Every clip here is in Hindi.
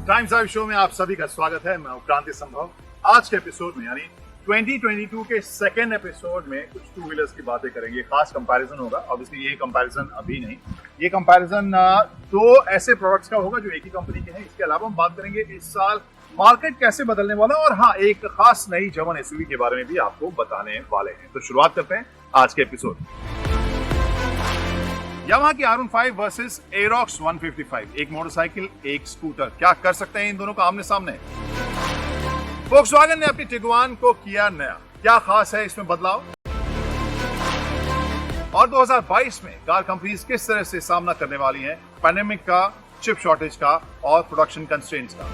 टाइम्स लाइव शो में आप सभी का स्वागत है। मैं क्रांति संभव। आज के एपिसोड में यानी 2022 के सेकेंड एपिसोड में कुछ टू व्हीलर्स की बातें करेंगे। खास कंपैरिजन होगा। ऑब्वियसली ये कंपैरिजन अभी नहीं, ये कंपैरिजन दो ऐसे प्रोडक्ट्स का होगा जो एक ही कंपनी के हैं। इसके अलावा हम बात करेंगे इस साल मार्केट कैसे बदलने वाला है और हाँ, एक खास नई जर्मन एसयूवी के बारे में भी आपको बताने वाले हैं। तो शुरुआत करते हैं आज के एपिसोड। यामाहा की R15 वर्सेस एरोक्स 155, एक मोटरसाइकिल एक स्कूटर, क्या कर सकते हैं इन दोनों का आमने सामने। वोक्सवैगन ने अपनी टिगुआन को किया नया, क्या खास है इसमें बदलाव, और 2022 में कार कंपनीज किस तरह से सामना करने वाली हैं पैंडेमिक का, चिप शॉर्टेज का और प्रोडक्शन कंस्ट्रेंट्स का।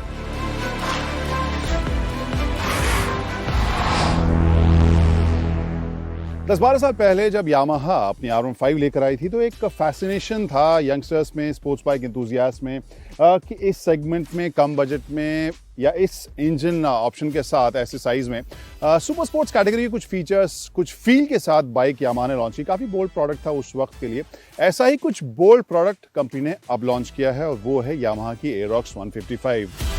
दस 12 साल पहले जब यामाहा अपनी R15 लेकर आई थी तो एक फैसिनेशन था यंगस्टर्स में, स्पोर्ट्स बाइक एंथुसियास्ट में, कि इस सेगमेंट में कम बजट में या इस इंजन ऑप्शन के साथ ऐसे साइज में सुपर स्पोर्ट्स कैटेगरी के कुछ फीचर्स, कुछ फील के साथ बाइक यामाहा ने लॉन्च की। काफ़ी बोल्ड प्रोडक्ट था उस वक्त के लिए। ऐसा ही कुछ बोल्ड प्रोडक्ट कंपनी ने अब लॉन्च किया है और वो है यामाहा की एरोक्स 155।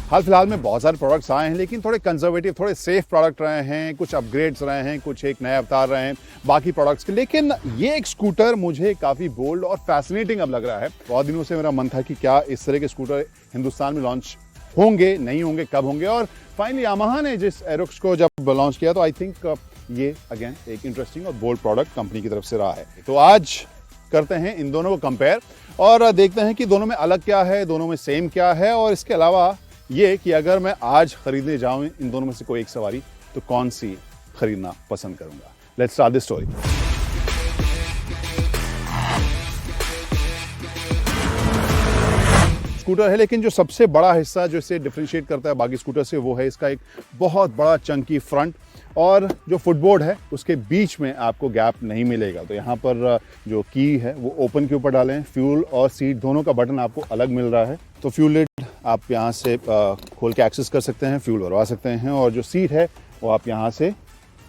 हाल फिलहाल में बहुत सारे प्रोडक्ट्स आए हैं लेकिन थोड़े कंजर्वेटिव, थोड़े सेफ प्रोडक्ट रहे हैं, कुछ अपग्रेड्स रहे हैं, कुछ एक नए अवतार रहे हैं बाकी प्रोडक्ट्स के। लेकिन ये एक स्कूटर मुझे काफ़ी बोल्ड और फैसिनेटिंग अब लग रहा है। बहुत दिनों से मेरा मन था कि क्या इस तरह के स्कूटर हिंदुस्तान में लॉन्च होंगे, नहीं होंगे, कब होंगे, और फाइनली यामाहा ने जिस एरोक्स को जब लॉन्च किया तो आई थिंक ये अगेन एक इंटरेस्टिंग और बोल्ड प्रोडक्ट कंपनी की तरफ से रहा है। तो आज करते हैं इन दोनों को कंपेयर और देखते हैं कि दोनों में अलग क्या है, दोनों में सेम क्या है, और इसके अलावा ये कि अगर मैं आज खरीदने जाऊं इन दोनों में से कोई एक सवारी तो कौन सी खरीदना पसंद करूंगा। Let's start this story. Scooter है लेकिन जो सबसे बड़ा हिस्सा जो इसे डिफरेंशिएट करता है बाकी स्कूटर से वो है इसका एक बहुत बड़ा चंकी फ्रंट, और जो फुटबोर्ड है उसके बीच में आपको गैप नहीं मिलेगा। तो यहाँ पर जो की है वो ओपन के ऊपर डालें। फ्यूल और सीट दोनों का बटन आपको अलग मिल रहा है। तो फ्यूल लिड आप यहाँ से खोल के एक्सेस कर सकते हैं, फ्यूल भरवा सकते हैं, और जो सीट है वो आप यहाँ से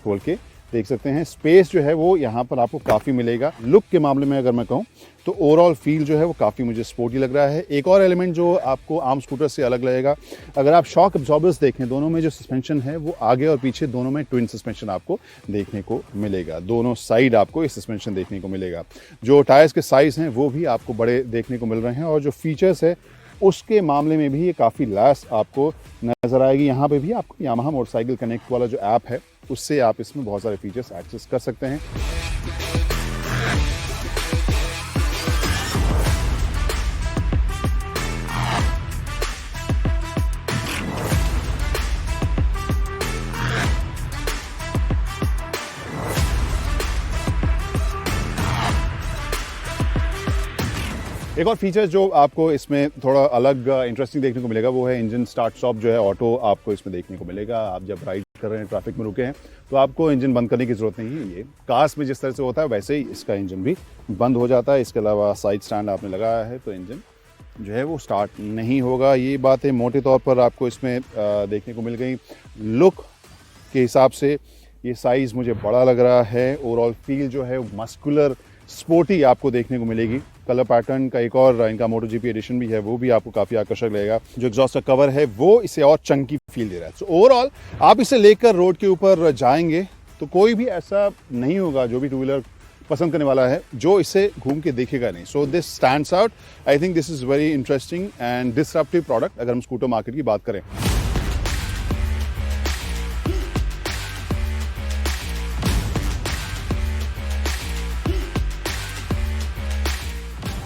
खोल के देख सकते हैं। स्पेस जो है वो यहाँ पर आपको काफ़ी मिलेगा। लुक के मामले में अगर मैं कहूँ तो ओवरऑल फील जो है वो काफ़ी मुझे स्पोर्टी लग रहा है। एक और एलिमेंट जो आपको आम स्कूटर से अलग लगेगा, अगर आप शॉक एब्जॉर्बर्स देखें, दोनों में जो सस्पेंशन है वो आगे और पीछे दोनों में ट्विन सस्पेंशन आपको देखने को मिलेगा। दोनों साइड आपको ये सस्पेंशन देखने को मिलेगा। जो टायर्स के साइज़ हैं वो भी आपको बड़े देखने को मिल रहे हैं, और जो फीचर्स है उसके मामले में भी ये काफ़ी लैस आपको नज़र आएगी। यहाँ पे भी आपको यामाहा मोटरसाइकिल कनेक्ट वाला जो ऐप है उससे आप इसमें बहुत सारे फीचर्स एक्सेस कर सकते हैं। एक और फीचर जो आपको इसमें थोड़ा अलग इंटरेस्टिंग देखने को मिलेगा वो है इंजन स्टार्ट स्टॉप जो है ऑटो आपको इसमें देखने को मिलेगा। आप जब राइड कर रहे हैं, ट्रैफिक में रुके हैं, तो आपको इंजन बंद करने की ज़रूरत नहीं है। ये कार्स में जिस तरह से होता है वैसे ही इसका इंजन भी बंद हो जाता है। इसके अलावा साइड स्टैंड आपने लगाया है तो इंजन जो है वो स्टार्ट नहीं होगा। ये बातें मोटे तौर पर आपको इसमें देखने को मिल गई। लुक के हिसाब से ये साइज़ मुझे बड़ा लग रहा है। ओवरऑल फील जो है मस्कुलर, स्पोर्टी आपको देखने को मिलेगी। कलर पैटर्न का एक और इनका MotoGP एडिशन भी है, वो भी आपको काफ़ी आकर्षक लगेगा। जो एग्जॉस्ट का कवर है वो इसे और चंकी फील दे रहा है। सो ओवरऑल आप इसे लेकर रोड के ऊपर जाएंगे तो कोई भी ऐसा नहीं होगा जो भी टू व्हीलर पसंद करने वाला है जो इसे घूम के देखेगा नहीं। So this stands out. I think this is very interesting and disruptive product अगर हम स्कूटर मार्केट की बात करें।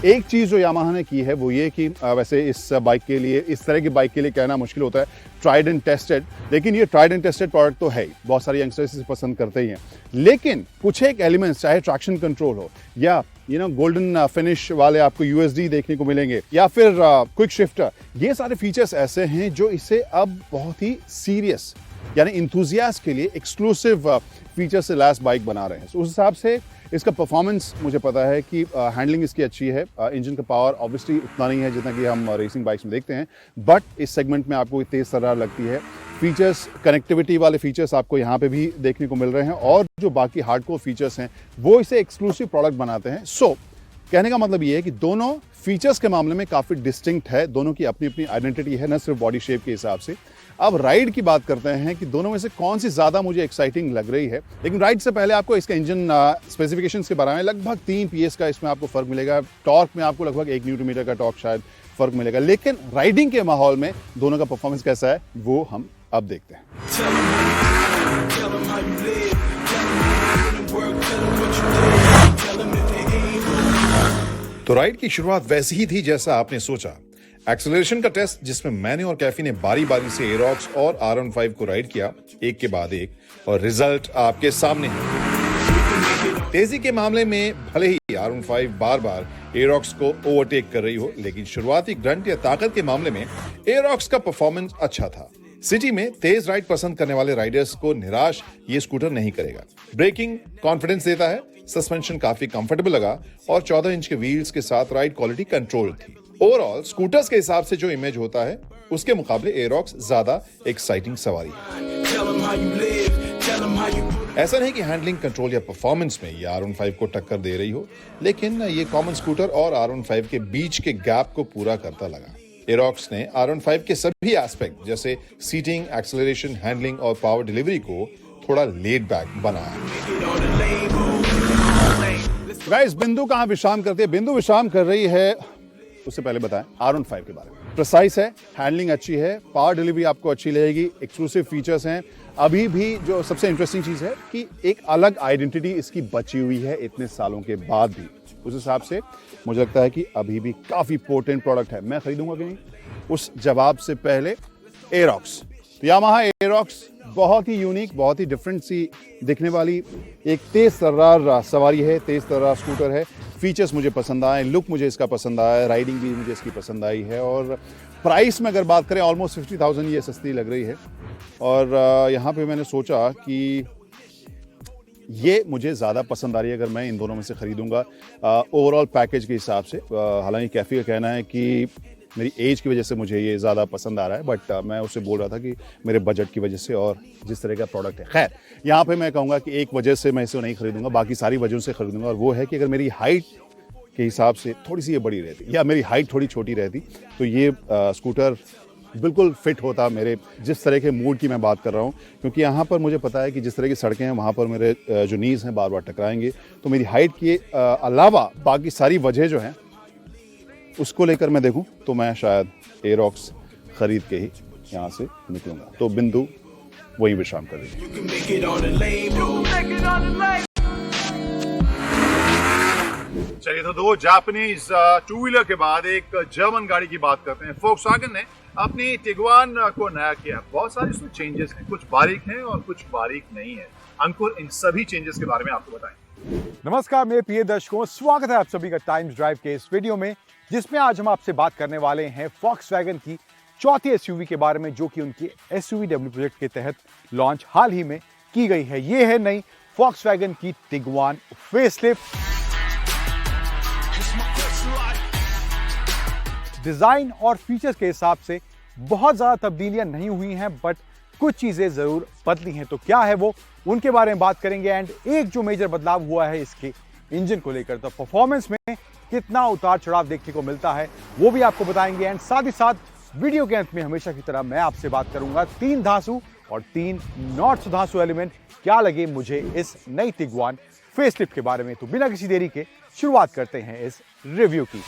एक चीज़ जो यामाहा ने की है वो ये कि वैसे इस बाइक के लिए, इस तरह की बाइक के लिए कहना मुश्किल होता है ट्राइड एंड टेस्टेड, लेकिन ये ट्राइड एंड टेस्टेड प्रोडक्ट तो है ही। बहुत सारे यंगस्टर्स इसे पसंद करते ही हैं, लेकिन कुछ एक एलिमेंट्स, चाहे ट्रैक्शन कंट्रोल हो या गोल्डन फिनिश वाले आपको USD देखने को मिलेंगे या फिर क्विक शिफ्टर, ये सारे फीचर्स ऐसे हैं जो इसे अब बहुत ही सीरियस यानी इंथुजियास्ट के लिए एक्सक्लूसिव फीचर से लैस बाइक बना रहे हैं। तो उस हिसाब से इसका परफॉर्मेंस मुझे पता है कि हैंडलिंग इसकी अच्छी है। इंजन का पावर ऑब्वियसली उतना नहीं है जितना कि हम रेसिंग बाइक्स में देखते हैं, बट इस सेगमेंट में आपको तेज़ तर्रार लगती है। फीचर्स, कनेक्टिविटी वाले फीचर्स आपको यहाँ पे भी देखने को मिल रहे हैं, और जो बाकी हार्डकोर फीचर्स हैं वो इसे एक्सक्लूसिव प्रोडक्ट बनाते हैं। सो कहने का मतलब ये है कि दोनों फीचर्स के मामले में काफ़ी डिस्टिंक्ट है, दोनों की अपनी अपनी आइडेंटिटी है, न सिर्फ बॉडी शेप के हिसाब से। अब राइड की बात करते हैं कि दोनों में से कौन सी ज़्यादा मुझे एक्साइटिंग लग रही है। लेकिन राइड से पहले आपको इसका इंजन स्पेसिफिकेशंस के बारे में लगभग 3 PS का इसमें आपको फ़र्क मिलेगा। टॉर्क में आपको लगभग 1 न्यूटन का टॉर्क शायद फ़र्क मिलेगा। लेकिन राइडिंग के माहौल में दोनों का परफॉर्मेंस कैसा है वो हम अब देखते हैं। तो राइड की शुरुआत वैसी ही थी जैसा आपने सोचा। एक्सेलरेशन का टेस्ट जिसमें मैंने और कैफी ने बारी बारी से एरोक्स और R15 को राइड किया, एक के बाद एक, और रिजल्ट आपके सामने है। तेजी के मामले में भले ही R15 बार बार एरोक्स को ओवरटेक कर रही हो, लेकिन शुरुआती ग्रंट या ताकत के मामले में एरोक्स का परफॉर्मेंस अच्छा था। सिटी में तेज राइड पसंद करने वाले राइडर्स को निराश ये स्कूटर नहीं करेगा। ब्रेकिंग कॉन्फिडेंस देता है, सस्पेंशन काफी कंफर्टेबल लगा और 14 इंच के व्हील्स के साथ राइड क्वालिटी कंट्रोल थी। ओवरऑल स्कूटर्स के हिसाब से जो इमेज होता है उसके मुकाबले एरोक्स ज्यादा एक्साइटिंग सवारी है। ऐसा नहीं कि हैंडलिंग, कंट्रोल या परफॉर्मेंस में ये R15 को टक्कर दे रही हो, लेकिन ये कॉमन स्कूटर और R15 के बीच के गैप को पूरा करता लगा। एरोक्स ने R15 के सभी एस्पेक्ट जैसे सीटिंग, एक्सेलरेशन, हैंडलिंग और पावर डिलीवरी को थोड़ा लेड बैक बनाया। गाइस, बिंदु कहाँ विश्राम करती है? बिंदु विश्राम कर रही है, उससे पहले बताएं R15 के बारे में। प्रिसाइज है, हैंडलिंग अच्छी है, पावर डिलीवरी आपको अच्छी लगेगी, एक्सक्लूसिव फीचर्स हैं। अभी भी जो सबसे इंटरेस्टिंग चीज़ है कि एक अलग आइडेंटिटी इसकी बची हुई है इतने सालों के बाद भी। उस हिसाब से मुझे लगता है कि अभी भी काफ़ी पोटेंट प्रोडक्ट है। मैं खरीदूंगा कि नहीं, उस जवाब से पहले एरोक्स, तो यामाहा एरोक्स बहुत ही यूनिक, बहुत ही डिफरेंट सी दिखने वाली एक तेज तर्रार सवारी है, तेज तर्रार स्कूटर है। फीचर्स मुझे पसंद आए, लुक मुझे इसका पसंद आया, राइडिंग भी मुझे इसकी पसंद आई है। और प्राइस में अगर बात करें, ऑलमोस्ट 50,000 ये सस्ती लग रही है। और यहाँ पे मैंने सोचा कि ये मुझे ज़्यादा पसंद आ रही है अगर मैं इन दोनों में से ख़रीदूँगा ओवरऑल पैकेज के हिसाब से। हालांकि कैफ़ी का कहना है कि मेरी एज की वजह से मुझे ये ज़्यादा पसंद आ रहा है, बट मैं उससे बोल रहा था कि मेरे बजट की वजह से और जिस तरह का प्रोडक्ट है। खैर, यहाँ पे मैं कहूँगा कि एक वजह से मैं इसे नहीं खरीदूँगा, बाकी सारी वजहों से खरीदूँगा, और वो है कि अगर मेरी हाइट के हिसाब से थोड़ी सी ये बड़ी रहती या मेरी हाइट थोड़ी छोटी रहती तो ये स्कूटर बिल्कुल फिट होता मेरे जिस तरह के मूड की मैं बात कर रहा हूँ। क्योंकि यहाँ पर मुझे पता है कि जिस तरह की सड़कें हैं वहाँ पर मेरे जो नीज़ हैं बार बार टकराएंगे, तो मेरी हाइट के अलावा बाकी सारी वजह जो हैं उसको लेकर मैं देखूं तो मैं शायद एरोक्स खरीद के ही यहाँ से निकलूंगा। तो बिंदु वही विश्राम कर रही है। चलिए, तो दो जापानीज टू व्हीलर के बाद एक जर्मन गाड़ी की बात करते हैं। फोक्सवैगन ने अपनी टिगुआन को नया किया। बहुत सारे इसमें चेंजेस हैं, कुछ बारीक हैं और कुछ बारीक नहीं है। अंकुर इन सभी चेंजेस के बारे में आपको बताएं। नमस्कार मेरे प्रिय दर्शकों, स्वागत है आप सभी का टाइम्स ड्राइव के इस वीडियो में, जिसमें आज हम आपसे बात करने वाले हैं फोक्सवैगन की चौथी एसयूवी के बारे में, जो कि उनके SUVW प्रोजेक्ट के तहत लॉन्च हाल ही में की गई है। ये है नई फोक्सवैगन की टिगुआन फेसलिफ्ट। डिजाइन और फीचर्स के हिसाब से बहुत ज्यादा तब्दीलियां नहीं हुई हैं, बट कुछ चीजें जरूर बदली हैं। तो क्या है वो, उनके बारे में बात करेंगे। एंड एक जो मेजर बदलाव हुआ है इसके इंजन को लेकर, तो परफॉर्मेंस में कितना उतार चढ़ाव देखने को मिलता है वो भी आपको बताएंगे। एंड साथ ही साथ वीडियो के अंत में हमेशा की तरह मैं आपसे बात करूंगा 3 धांसू और 3 नॉट सुधांसु एलिमेंट क्या लगे मुझे इस नई टिगुआन फेसलिफ्ट के बारे में। तो बिना किसी देरी के शुरुआत करते हैं इस रिव्यू की।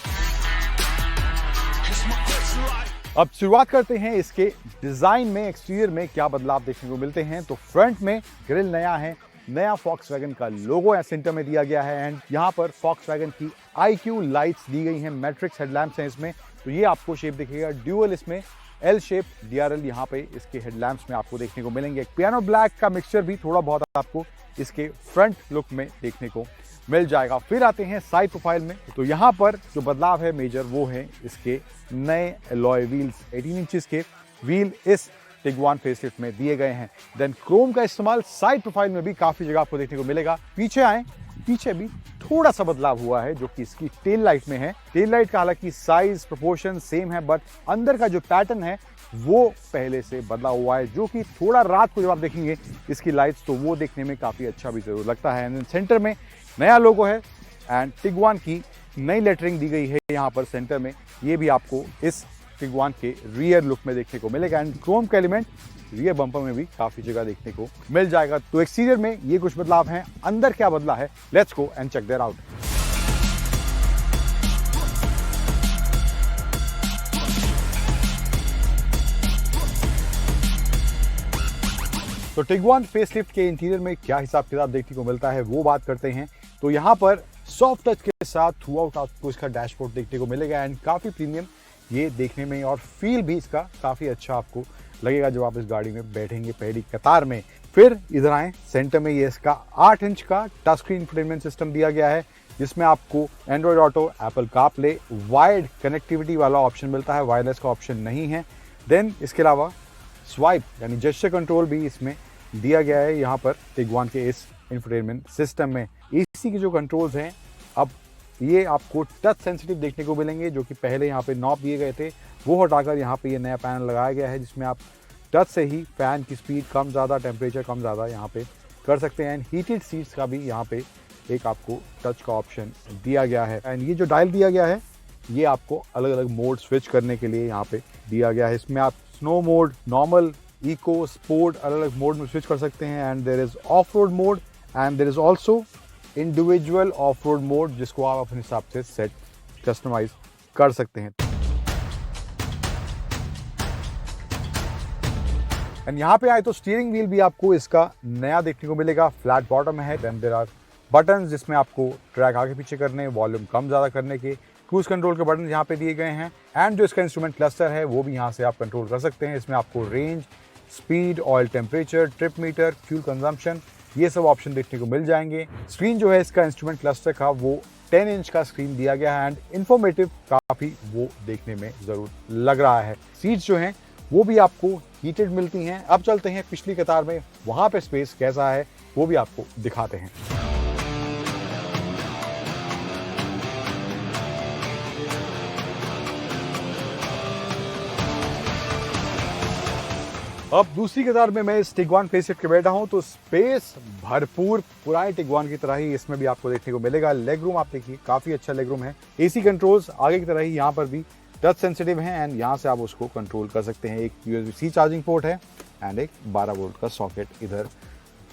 अब शुरुआत करते हैं इसके डिजाइन में, एक्सटीरियर में क्या बदलाव देखने को मिलते हैं। तो फ्रंट में ग्रिल नया है, नया फोक्सवैगन का लोगो यहाँ सेंटर में दिया गया है। एंड यहाँ पर फोक्सवैगन की IQ लाइट्स दी गई हैं, मैट्रिक्स हेडलैम्प्स हैं इसमें। तो ये आपको शेप दिखेगा ड्यूअल, इसमें L शेप DRL यहाँ पे इसके हेडलैम्प्स में आपको देखने को मिलेंगे। एक पियानो ब्लैक का मिक्सचर भी थोड़ा बहुत आपको इसके फ्रंट लुक में देखने को मिल जाएगा। फिर आते हैं साइड प्रोफाइल में। तो यहाँ पर जो बदलाव है मेजर वो है इसके नए एलॉय व्हील्स। 18 इंचेस के व्हील इस टिगुआन फेसलिफ्ट में दिए गए हैं। देन क्रोम का इस्तेमाल साइड प्रोफाइल में भी काफी जगह आपको देखने को मिलेगा। पीछे आए, पीछे भी थोड़ा सा बदलाव हुआ है जो कि इसकी टेल लाइट में है। टेल लाइट का हालांकि साइज प्रोपोर्शन सेम है, बट अंदर का जो पैटर्न है वो पहले से बदला हुआ है, जो कि थोड़ा रात को जब आप देखेंगे इसकी लाइट्स तो वो देखने में काफी अच्छा भी जरूर लगता है। एंड सेंटर में नया लोगो है एंड टिगुआन की नई लेटरिंग दी गई है यहाँ पर सेंटर में, ये भी आपको इस टिगुआन के रियर लुक में देखने को मिलेगा। एंड क्रोम का एलिमेंट रियर बम्पर में भी काफी जगह देखने को मिल जाएगा। तो एक्सटीरियर में ये कुछ बदलाव हैं, अंदर क्या बदला है, let's go and check there out. तो टिगुआन फेसलिफ्ट के इंटीरियर में क्या हिसाब किताब देखने को मिलता है वो बात करते हैं। तो यहाँ पर सॉफ्ट टच के साथ थ्रू आउट आपको इसका डैशबोर्ड देखने को मिलेगा एंड काफी प्रीमियम ये देखने में, और फील भी इसका काफी अच्छा आपको लगेगा जब आप इस गाड़ी में बैठेंगे पहली कतार में। फिर इधर आए, सेंटर में ये इसका 8 इंच का टच स्क्रीन इंफोटेनमेंट सिस्टम दिया गया है, जिसमें आपको Android auto, Apple CarPlay, wired connectivity वाला ऑप्शन मिलता है, वायरलेस का ऑप्शन नहीं है। देन इसके अलावा स्वाइप यानी जेस्चर कंट्रोल भी इसमें दिया गया है यहाँ पर टिगुआन के इस इंफोटेनमेंट सिस्टम में। एसी के जो कंट्रोल्स हैं अब ये आपको टच सेंसिटिव देखने को मिलेंगे, जो कि पहले यहाँ पे नॉब दिए गए थे वो हटाकर यहाँ पे ये नया पैनल लगाया गया है, जिसमें आप टच से ही फैन की स्पीड कम ज़्यादा, टेम्परेचर कम ज़्यादा यहाँ पे कर सकते हैं। एंड हीटेड सीट्स का भी यहाँ पे एक आपको टच का ऑप्शन दिया गया है। एंड ये जो डायल दिया गया है ये आपको अलग अलग मोड स्विच करने के लिए यहाँ पे दिया गया है। इसमें आप snow mode, normal, eco, sport अलग अलग मोड में स्विच कर सकते हैं। And there is off road mode and there is also individual off road mode, जिसको आप अपने हिसाब से सेट कस्टमाइज कर सकते हैं। एंड यहाँ पे आए तो स्टीयरिंग व्हील भी आपको इसका नया देखने को मिलेगा, फ्लैट बॉटम है। देन देयर आर बटन जिसमें आपको ट्रैक आगे पीछे करने, वॉल्यूम कम ज़्यादा करने के, क्रूज कंट्रोल के बटन यहाँ पे दिए गए हैं। एंड जो इसका इंस्ट्रूमेंट क्लस्टर है वो भी यहाँ से आप कंट्रोल कर सकते हैं। इसमें आपको range, speed, oil temperature, trip meter, fuel consumption, ये सब ऑप्शन देखने को मिल जाएंगे। स्क्रीन जो है इसका इंस्ट्रूमेंट क्लस्टर का वो 10 इंच का स्क्रीन दिया गया है एंड इंफॉर्मेटिव काफ़ी वो देखने में ज़रूर लग रहा है। सीट्स जो हैं वो भी आपको हीटेड मिलती हैं। अब चलते हैं पिछली कतार में, वहाँ पे स्पेस कैसा है वो भी आपको दिखाते हैं। अब दूसरी कतार में मैं इस टिगुआन फेसलिफ्ट के बैठा हूं, तो स्पेस भरपूर पुराने टिगुआन की तरह ही इसमें भी आपको देखने को मिलेगा। लेग रूम आप देखिए काफी अच्छा लेग रूम है। एसी कंट्रोल्स आगे की तरह ही यहाँ पर भी टच सेंसिटिव हैं एंड यहाँ से आप उसको कंट्रोल कर सकते हैं। एक USB-C चार्जिंग पोर्ट है एंड एक 12 वोल्ट का सॉकेट इधर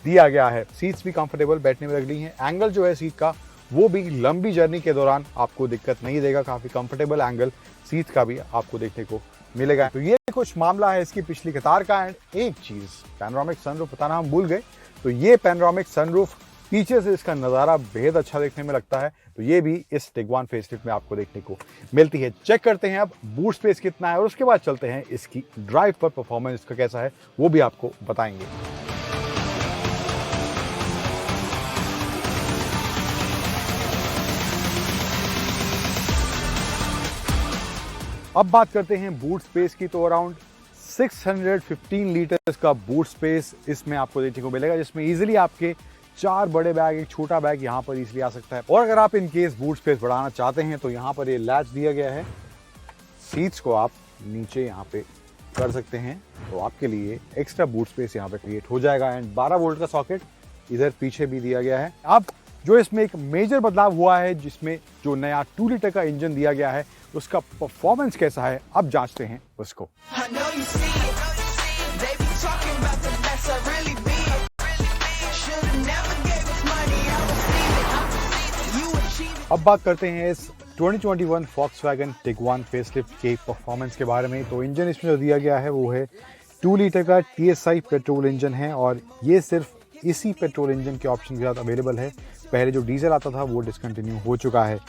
दिया गया है। सीट्स भी कंफर्टेबल बैठने में लग रही हैं। एंगल जो है सीट का वो भी लंबी जर्नी के दौरान आपको दिक्कत नहीं देगा, काफी कंफर्टेबल एंगल सीट का भी आपको देखने को मिलेगा। तो ये कुछ मामला है इसकी पिछली कतार का। एंड एक चीज, पैनोरामिक सनरूफ बताना हम भूल गए, तो ये पैनोरामिक सनरूफ पीछे से इसका नज़ारा बेहद अच्छा देखने में लगता है। तो ये भी इस टिगुआन फेसलिफ्ट में आपको देखने को मिलती है। चेक करते हैं अब बूट स्पेस कितना है और उसके बाद चलते हैं इसकी ड्राइव पर परफॉर्मेंस इसका कैसा है वो भी आपको बताएंगे। अब बात करते हैं बूट स्पेस की, तो अराउंड 615 लीटर्स का बूट स्पेस इसमें आपको देखने को मिलेगा, जिसमें इजीली आपके 4 बड़े बैग, एक छोटा बैग यहाँ पर इजीली आ सकता है। और अगर आप इन केस बूट स्पेस बढ़ाना चाहते हैं तो यहाँ पर ये लैच दिया गया है, सीट्स को आप नीचे यहाँ पे कर सकते हैं, तो आपके लिए एक्स्ट्रा बूट स्पेस यहाँ पे क्रिएट हो जाएगा। एंड 12 वोल्ट का सॉकेट इधर पीछे भी दिया गया है। अब जो इसमें एक मेजर बदलाव हुआ है, जिसमें जो नया 2 लीटर का इंजन दिया गया है उसका परफॉर्मेंस कैसा है, अब जांचते हैं उसको। अब बात करते हैं इस 2021 Volkswagen Tiguan फेसलिफ्ट के परफॉर्मेंस के बारे में। तो इंजन इसमें जो दिया गया है वो है 2 लीटर का TSI पेट्रोल इंजन है और ये सिर्फ इसी पेट्रोल इंजन के ऑप्शन के साथ अवेलेबल है। पहले जो डीजल आता था वो डिसकंटिन्यू हो चुका है।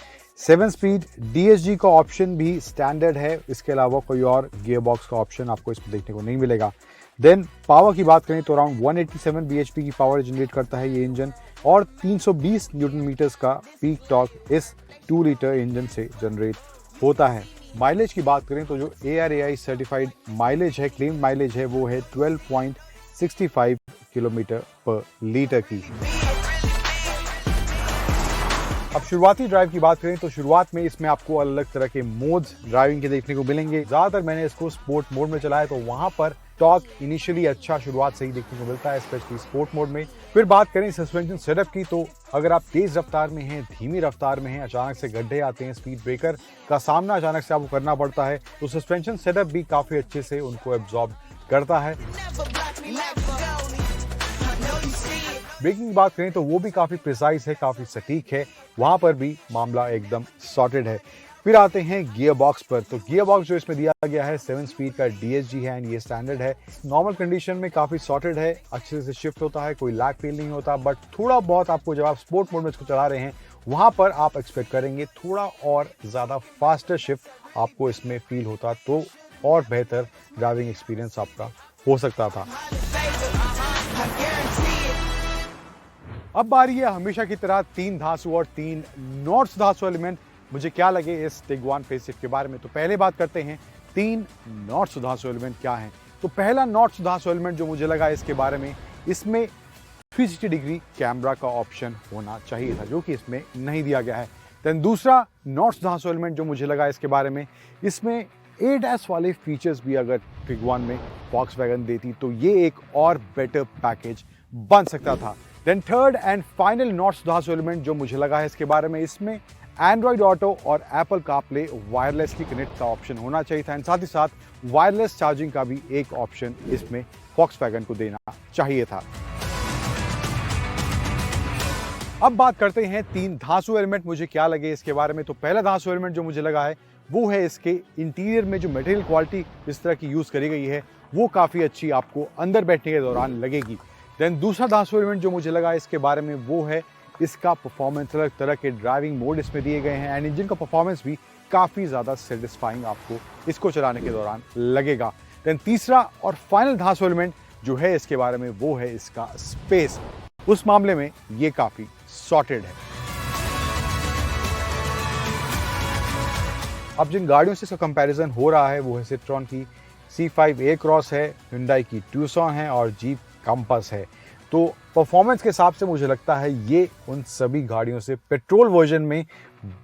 7 स्पीड DSG का ऑप्शन भी स्टैंडर्ड है, इसके अलावा कोई और गियर बॉक्स का ऑप्शन आपको इसमें देखने को नहीं मिलेगा। देन पावर की बात करें तो अराउंड 187 bhp की पावर जनरेट करता है ये इंजन और 320 न्यूटन मीटर्स का पीक टॉर्क इस 2 लीटर इंजन से जनरेट होता है। माइलेज की बात करें तो जो ARAI सर्टिफाइड माइलेज है, क्लेम माइलेज है, वो है 12.65 किलोमीटर पर लीटर की। अब शुरुआती ड्राइव की बात करें तो शुरुआत में इसमें आपको अलग अलग तरह के मोड्स ड्राइविंग के देखने को मिलेंगे। ज़्यादातर मैंने इसको स्पोर्ट मोड में चलाया तो वहाँ पर टॉर्क इनिशियली अच्छा शुरुआत से ही देखने को मिलता है, स्पेशली स्पोर्ट मोड में। फिर बात करें सस्पेंशन सेटअप की, तो अगर आप तेज रफ्तार में हैं, धीमी रफ्तार में हैं, अचानक से गड्ढे आते हैं, स्पीड ब्रेकर का सामना अचानक से आपको करना पड़ता है, तो सस्पेंशन सेटअप भी काफी अच्छे से उनको एब्जॉर्ब करता है। ब्रेकिंग की बात करें तो वो भी काफी प्रिसाइज है, काफी सटीक है, वहां पर भी मामला एकदम सॉर्टेड है। फिर आते हैं गियर बॉक्स पर, तो गियर बॉक्स जो इसमें दिया गया है 7 स्पीड का DSG है एंड ये स्टैंडर्ड है। नॉर्मल कंडीशन में काफी सॉर्टेड है, अच्छे से शिफ्ट होता है, कोई लैग फील नहीं होता, बट थोड़ा बहुत आपको जब आप स्पोर्ट मोड में इसको चला रहे हैं वहां पर आप एक्सपेक्ट करेंगे थोड़ा और ज्यादा फास्टर शिफ्ट आपको इसमें फील होता तो और बेहतर ड्राइविंग एक्सपीरियंस आपका हो सकता था। अब बारी है हमेशा की तरह 3 धांसू और 3 नॉट्स धांसू एलिमेंट मुझे क्या लगे इस टिगवान फेसलिफ्ट के बारे में। तो पहले बात करते हैं 3 नॉट्स धांसू एलिमेंट क्या हैं। तो पहला नॉट्स धांसू एलिमेंट जो मुझे लगा इसके बारे में, इसमें 360 डिग्री कैमरा का ऑप्शन होना चाहिए था, जो कि इसमें नहीं दिया गया है। देन दूसरा नॉट्स धांसू एलिमेंट जो मुझे लगा इसके बारे में, इसमें ADAS वाले फीचर्स भी अगर टिगवान में वॉक्सवैगन देती तो ये एक और बेटर पैकेज बन सकता था। Then third and final notes धांसू एलिमेंट जो मुझे लगा है इसके बारे में, इसमें एंड्रॉइड ऑटो और एप्पल कारप्ले वायरलेसली कनेक्ट का ऑप्शन होना चाहिए था एंड साथ ही साथ वायरलेस चार्जिंग का भी एक ऑप्शन इसमें वॉक्सवैगन को देना चाहिए था। अब बात करते हैं 3 धांसू एलिमेंट मुझे क्या लगे इसके बारे में। तो पहला धांसू एलिमेंट जो मुझे लगा है वो है इसके इंटीरियर में जो मटेरियल क्वालिटी इस तरह की यूज करी गई है वो काफी अच्छी आपको अंदर बैठने के दौरान लगेगी। देन दूसरा धांसू एलिमेंट जो मुझे लगा इसके बारे में वो है इसका परफॉर्मेंस। अलग तरह के ड्राइविंग मोड इसमें दिए गए हैं एंड इंजन का परफॉर्मेंस भी काफी ज्यादा सेटिस्फाइंग आपको इसको चलाने के दौरान लगेगा। देन तीसरा और फाइनल धांसू एलिमेंट जो है इसके बारे में वो है इसका स्पेस। उस मामले में ये काफी सॉर्टेड है। अब जिन गाड़ियों से इसका कंपैरिजन हो रहा है वो है सिट्रॉन की C5 A-Cross है, Hyundai की Tucson है और जीप कंपास है। तो परफॉर्मेंस के हिसाब से मुझे लगता है ये उन सभी गाड़ियों से पेट्रोल वर्जन में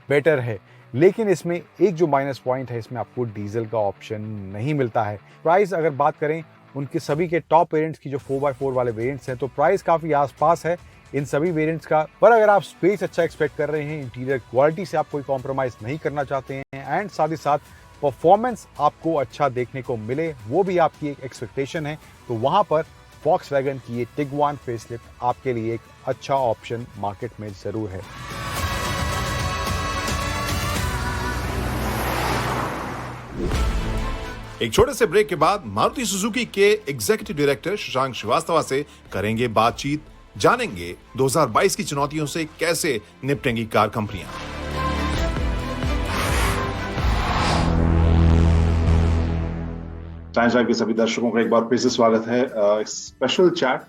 बेटर है, लेकिन इसमें एक जो माइनस पॉइंट है, इसमें आपको डीजल का ऑप्शन नहीं मिलता है। प्राइस अगर बात करें उनके सभी के टॉप वेरिएंट्स की जो 4x4 वाले वेरिएंट्स हैं तो प्राइस काफ़ी आसपास है इन सभी वेरिएंट्स का। पर अगर आप स्पेस अच्छा एक्सपेक्ट कर रहे हैं, इंटीरियर क्वालिटी से आप कोई कॉम्प्रोमाइज़ नहीं करना चाहते हैं एंड साथ ही साथ परफॉर्मेंस आपको अच्छा देखने को मिले, वो भी आपकी एक एक्सपेक्टेशन है, तो वहाँ पर वॉक्सवैगन की ये टिगवान फेसलिफ्ट आपके लिए एक अच्छा ऑप्शन मार्केट में जरूर है। एक छोटे से ब्रेक के बाद मारुति सुजुकी के एग्जीक्यूटिव डायरेक्टर शशांक श्रीवास्तव से करेंगे बातचीत, जानेंगे 2022 की चुनौतियों से कैसे निपटेंगी कार कंपनियां। टाइम्स लाइव के सभी दर्शकों का एक बार फिर से स्वागत है। स्पेशल चैट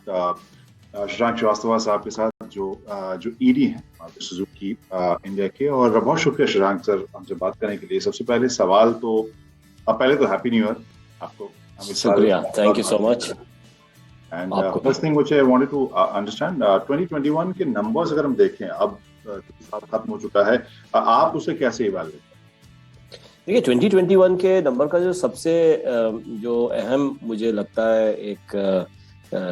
शशांक श्रीवास्तव साहब के साथ जो ईडी हैं सुजुकी इंडिया के, और बहुत शुक्रिया शशांक सर हमसे बात करने के लिए। सबसे पहले सवाल तो पहले तो हैप्पी न्यू ईयर आपको। शुक्रिया, thank you so much. And first thing which I wanted to understand 2021 के नंबर्स अगर हम देखें, अब साल खत्म हो चुका है, आप उसे कैसे इवैल्यूएट? देखिए 2021 के नंबर का जो सबसे जो अहम मुझे लगता है एक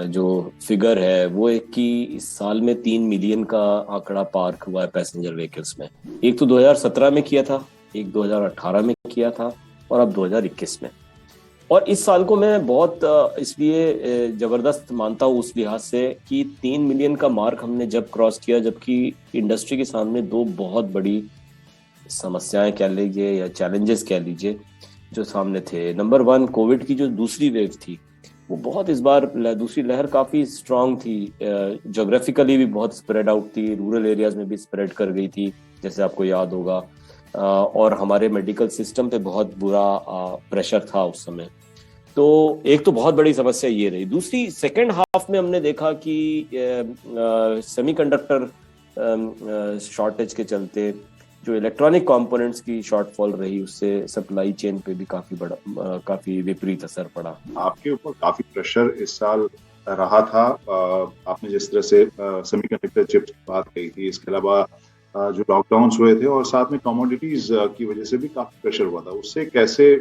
जो फिगर है वो एक कि इस साल में 3 मिलियन का आंकड़ा पार हुआ है पैसेंजर व्हीकल्स में। एक तो 2017 में किया था, एक 2018 में किया था और अब 2021 में। और इस साल को मैं बहुत इसलिए जबरदस्त मानता हूँ उस लिहाज से कि 3 मिलियन का मार्क हमने जब क्रॉस किया, जबकि इंडस्ट्री के सामने 2 बहुत बड़ी समस्याएं कह लीजिए या चैलेंजेस कह लीजिए जो सामने थे। नंबर 1, कोविड की जो दूसरी वेव थी वो बहुत इस बार दूसरी लहर काफी स्ट्रांग थी, ज्योग्राफिकली भी बहुत स्प्रेड आउट थी, रूरल एरियाज में भी स्प्रेड कर गई थी जैसे आपको याद होगा, और हमारे मेडिकल सिस्टम पे बहुत बुरा प्रेशर था उस समय। तो एक तो बहुत बड़ी समस्या ये रही। दूसरी, सेकेंड हाफ में हमने देखा कि सेमीकंडक्टर शॉर्टेज के चलते जो इलेक्ट्रॉनिक कंपोनेंट्स की शॉर्टफॉल रही, उससे सप्लाई चेन पे भी काफी विपरीत असर पड़ा। आपके ऊपर काफी प्रेशर इस साल रहा था। आपने जिस तरह से सेमीकंडक्टर चिप्स की बात कही थी, इसके अलावा जो लॉकडाउन्स हुए थे और साथ में कमोडिटीज की वजह से भी काफी प्रेशर हुआ था, उससे कैसे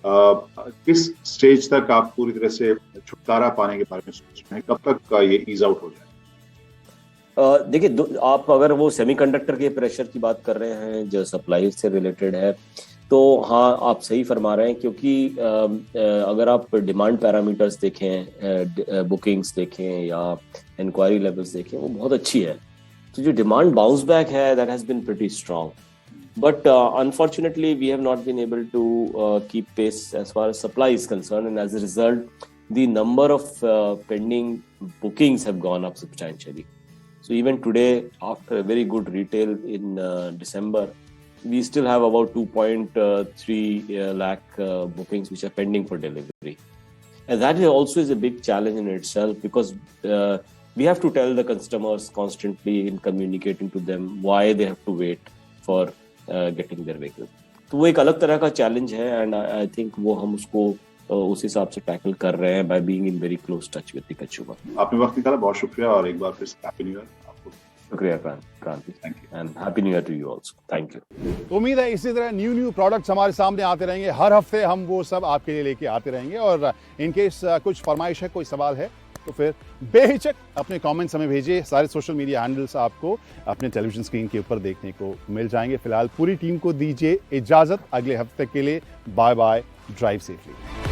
किस स्टेज तक आप पूरी तरह से छुटकारा पाने के बारे में सोच रहे हैं, कब तक ये ईज आउट हो जाए? देखिए, आप अगर वो सेमीकंडक्टर के प्रेशर की बात कर रहे हैं जो सप्लाई से रिलेटेड है, तो हाँ, आप सही फरमा रहे हैं, क्योंकि अगर आप डिमांड पैरामीटर्स देखें, बुकिंग्स देखें या इंक्वायरी लेवल्स देखें, वो बहुत अच्छी है। तो जो डिमांड बाउंस बैक है, that has been pretty strong, but unfortunately we have not been able to keep pace as far as supply is concerned, and as a result the number of pending bookings have gone up substantially. So even today, after a very good retail in December, we still have about 2.3 lakh bookings which are pending for delivery, and that also is a big challenge in itself, because we have to tell the customers constantly in communicating to them why they have to wait for getting their vehicle. तो वो एक अलग तरह का चैलेंज है, एंड आई थिंक वो हम उसको उस हिसाब से टैकल कर रहे हैं by being in very close touch with the consumer. आपने वक्त निकाला, बहुत शुक्रिया, और एक बार फिर हैप्पी न्यू ईयर आपको। शुक्रिया Kranti, thank you, and happy new year to you also. Thank you. तो उम्मीद है इसी तरह न्यू प्रोडक्ट्स हमारे सामने आते रहेंगे, हर हफ्ते हम वो सब आपके लिए लेके आते रहेंगे। और इनकेस कुछ फरमाइश है, कोई सवाल है, तो फिर बेहिचक अपने कमेंट्स हमें भेजिए। सारे सोशल मीडिया हैंडल्स आपको अपने टेलीविजन स्क्रीन के ऊपर देखने को मिल जाएंगे। फिलहाल पूरी टीम को दीजिए इजाजत, अगले हफ्ते के लिए बाय बाय, ड्राइव सेफली।